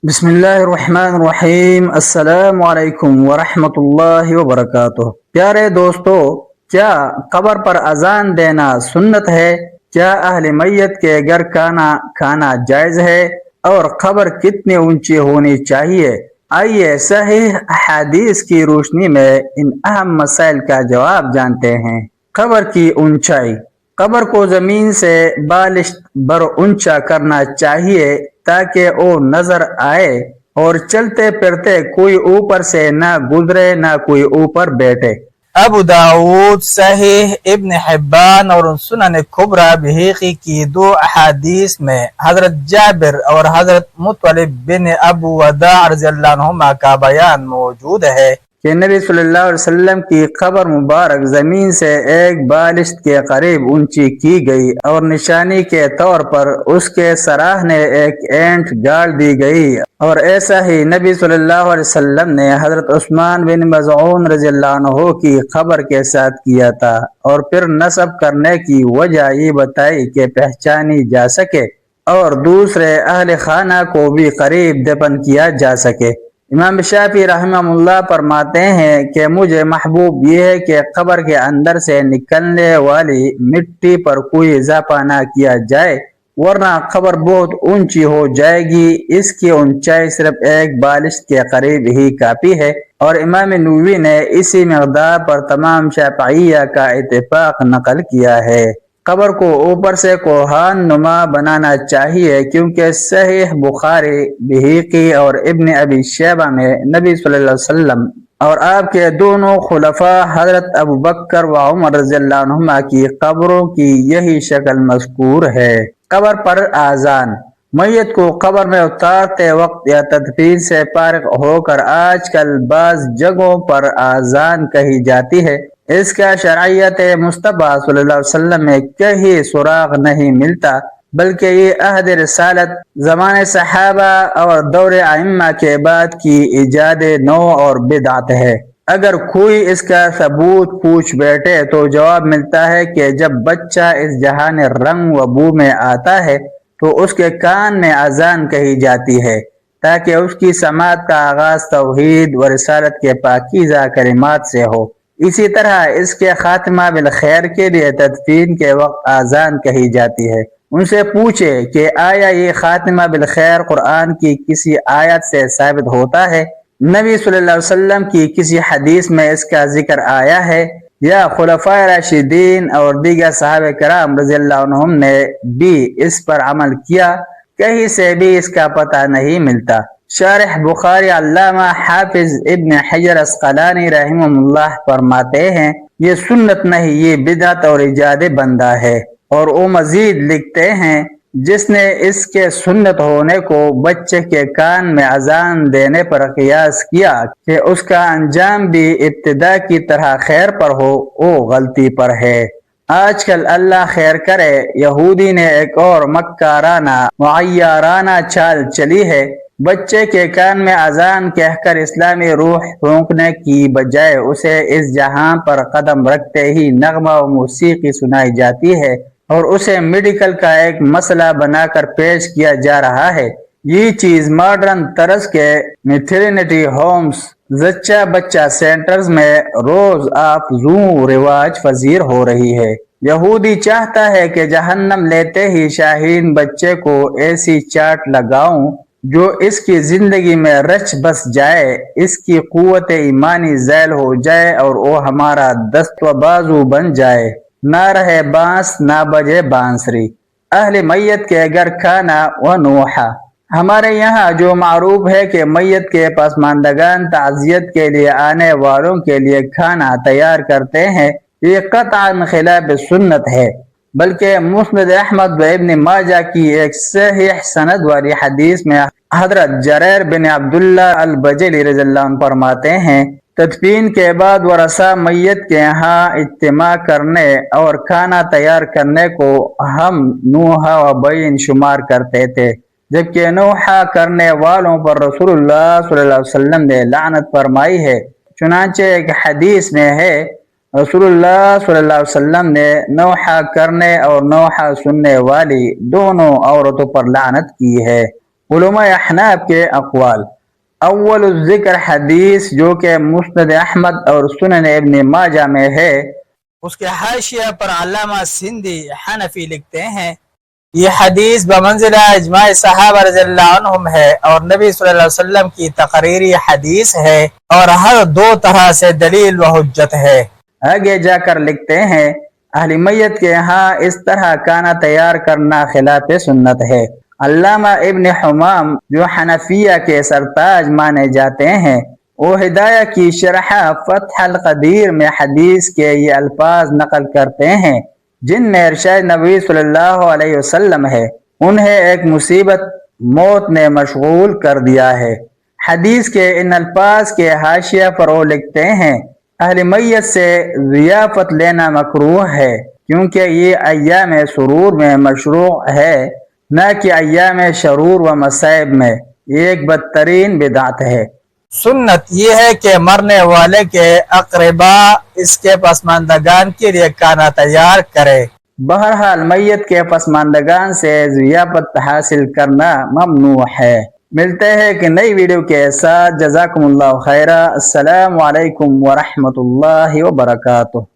بسم اللہ الرحمن الرحیم۔ السلام علیکم ورحمۃ اللہ وبرکاتہ۔ پیارے دوستو، کیا قبر پر اذان دینا سنت ہے؟ کیا اہل میت کے گھر کھانا جائز ہے؟ اور قبر کتنی اونچی ہونی چاہیے؟ آئیے صحیح احادیث کی روشنی میں ان اہم مسائل کا جواب جانتے ہیں۔ قبر کی اونچائی۔ قبر کو زمین سے بالشت بر اونچا کرنا چاہیے تاکہ وہ نظر آئے اور چلتے پھرتے کوئی اوپر سے نہ گزرے نہ کوئی اوپر بیٹھے۔ ابو داود، صحیح ابن حبان اور سنن کبریٰ بہقی کی دو احادیث میں حضرت جابر اور حضرت مطلب بن ابو وداع رضی اللہ عنہما کا بیان موجود ہے کہ نبی صلی اللہ علیہ وسلم کی قبر مبارک زمین سے ایک بالشت کے قریب اونچی کی گئی اور نشانی کے طور پر اس کے سراہنے ایک اینٹ گاڑ دی گئی، اور ایسا ہی نبی صلی اللہ علیہ وسلم نے حضرت عثمان بن مظعون رضی اللہ عنہ کی قبر کے ساتھ کیا تھا، اور پھر نصب کرنے کی وجہ یہ بتائی کہ پہچانی جا سکے اور دوسرے اہل خانہ کو بھی قریب دفن کیا جا سکے۔ امام شافعی رحمہ اللہ فرماتے ہیں کہ مجھے محبوب یہ ہے کہ قبر کے اندر سے نکلنے والی مٹی پر کوئی اضافہ نہ کیا جائے، ورنہ قبر بہت اونچی ہو جائے گی۔ اس کی اونچائی صرف ایک بالشت کے قریب ہی کافی ہے، اور امام نووی نے اسی مقدار پر تمام شافعیہ کا اتفاق نقل کیا ہے۔ قبر کو اوپر سے کوہان نما بنانا چاہیے، کیونکہ صحیح بخاری، بہقی اور ابن ابی شیبہ میں نبی صلی اللہ علیہ وسلم اور آپ کے دونوں خلفاء حضرت ابو بکر و عمر رضی اللہ عنہما کی قبروں کی یہی شکل مذکور ہے۔ قبر پر اذان۔ میت کو قبر میں اتارتے وقت یا تدفین سے فارغ ہو کر آج کل بعض جگہوں پر اذان کہی جاتی ہے۔ اس کا شرعیت مصطفیٰ صلی اللہ علیہ وسلم میں کہیں سراغ نہیں ملتا، بلکہ یہ عہد رسالت، زمانے صحابہ اور دور ائمہ کے بعد کی ایجاد نو اور بدعت ہے۔ اگر کوئی اس کا ثبوت پوچھ بیٹھے تو جواب ملتا ہے کہ جب بچہ اس جہان رنگ و بو میں آتا ہے تو اس کے کان میں اذان کہی جاتی ہے، تاکہ اس کی سماعت کا آغاز توحید و رسالت کے پاکیزہ کلمات سے ہو۔ اسی طرح اس کے خاتمہ بالخیر کے لیے تدفین کے وقت اذان کہی جاتی ہے۔ ان سے پوچھے کہ آیا یہ خاتمہ بالخیر قرآن کی کسی آیت سے ثابت ہوتا ہے؟ نبی صلی اللہ علیہ وسلم کی کسی حدیث میں اس کا ذکر آیا ہے؟ یا خلفائے راشدین اور دیگر صحابہ کرام رضی اللہ عنہم نے بھی اس پر عمل کیا؟ کہیں سے بھی اس کا پتہ نہیں ملتا۔ شارح بخاری علامہ حافظ ابن حجر عسقلانی رحمہ اللہ فرماتے ہیں، یہ سنت نہیں، یہ بدعت اور ایجاد بندہ ہے۔ اور وہ مزید لکھتے ہیں، جس نے اس کے سنت ہونے کو بچے کے کان میں اذان دینے پر قیاس کیا کہ اس کا انجام بھی ابتدا کی طرح خیر پر ہو، وہ غلطی پر ہے۔ آج کل اللہ خیر کرے، یہودی نے ایک اور مکارانہ معیارانہ چال چلی ہے۔ بچے کے کان میں اذان کہہ کر اسلامی روح پھونکنے کی بجائے اسے اس جہاں پر قدم رکھتے ہی نغمہ و موسیقی سنائی جاتی ہے، اور اسے میڈیکل کا ایک مسئلہ بنا کر پیش کیا جا رہا ہے۔ یہ چیز ماڈرن طرز کے میٹرنٹی ہومز، زچہ بچہ سینٹرز میں روز افزوں رواج پذیر ہو رہی ہے۔ یہودی چاہتا ہے کہ جہنم لیتے ہی شاہین بچے کو ایسی چاٹ لگاؤں جو اس کی زندگی میں رچ بس جائے، اس کی قوت ایمانی زائل ہو جائے اور وہ ہمارا دست و بازو بن جائے۔ نہ رہے بانس نہ بجے بانسری۔ اہل میت کے گھر کھانا و نوحہ۔ ہمارے یہاں جو معروف ہے کہ میت کے پسماندگان تعزیت کے لیے آنے والوں کے لیے کھانا تیار کرتے ہیں، یہ قطعاً خلاف سنت ہے، بلکہ مسند احمد و ابن ماجہ کی ایک صحیح سند والی حدیث میں حضرت جریر بن عبداللہ البجلی رضی اللہ عنہ فرماتے ہیں، تدفین کے بعد ورثہ میت کے ہاں اجتماع کرنے اور کھانا تیار کرنے کو ہم نوحہ و بین شمار کرتے تھے، جبکہ نوحہ کرنے والوں پر رسول اللہ صلی اللہ علیہ وسلم نے لعنت فرمائی ہے۔ چنانچہ ایک حدیث میں ہے، رسول اللہ صلی اللہ علیہ وسلم نے نوحہ کرنے اور نوحہ سننے والی دونوں عورتوں پر لعنت کی ہے۔ علماء احناف کے اقوال: اول الذکر حدیث جو کہ مسند احمد اور سنن ابن ماجہ میں ہے، اس کے حاشیہ پر علامہ سندھی حنفی لکھتے ہیں یہ حدیث بمنزلہ اجماع صحابہ رضی اللہ عنہم ہے اور نبی صلی اللہ علیہ وسلم کی تقریری حدیث ہے اور ہر دو طرح سے دلیل و حجت ہے۔ آگے جا کر لکھتے ہیں اہل میت کے ہاں اس طرح کھانا تیار کرنا خلاف سنت ہے۔ علامہ ابن حمام جو حنفیہ کے سرتاج مانے جاتے ہیں، وہ ہدایہ کی شرح فتح القدیر میں حدیث کے یہ الفاظ نقل کرتے ہیں جن میں ارشاد نبی صلی اللہ علیہ وسلم ہے، انہیں ایک مصیبت موت نے مشغول کر دیا ہے۔ حدیث کے ان الفاظ کے حاشیہ پر وہ لکھتے ہیں اہل میت سے ضیافت لینا مکروہ ہے کیونکہ یہ ایام سرور میں مشروع ہے نہ کہ ایام شرور و مصائب میں، یہ ایک بدترین بدعت ہے۔ سنت یہ ہے کہ مرنے والے کے اقربا اس کے پسماندگان کے لیے کھانا تیار کرے۔ بہرحال میت کے پسماندگان سے ضیافت حاصل کرنا ممنوع ہے۔ ملتے ہیں ایک نئی ویڈیو کے ساتھ۔ جزاکم اللہ خیرہ۔ السلام علیکم ورحمۃ اللہ وبرکاتہ۔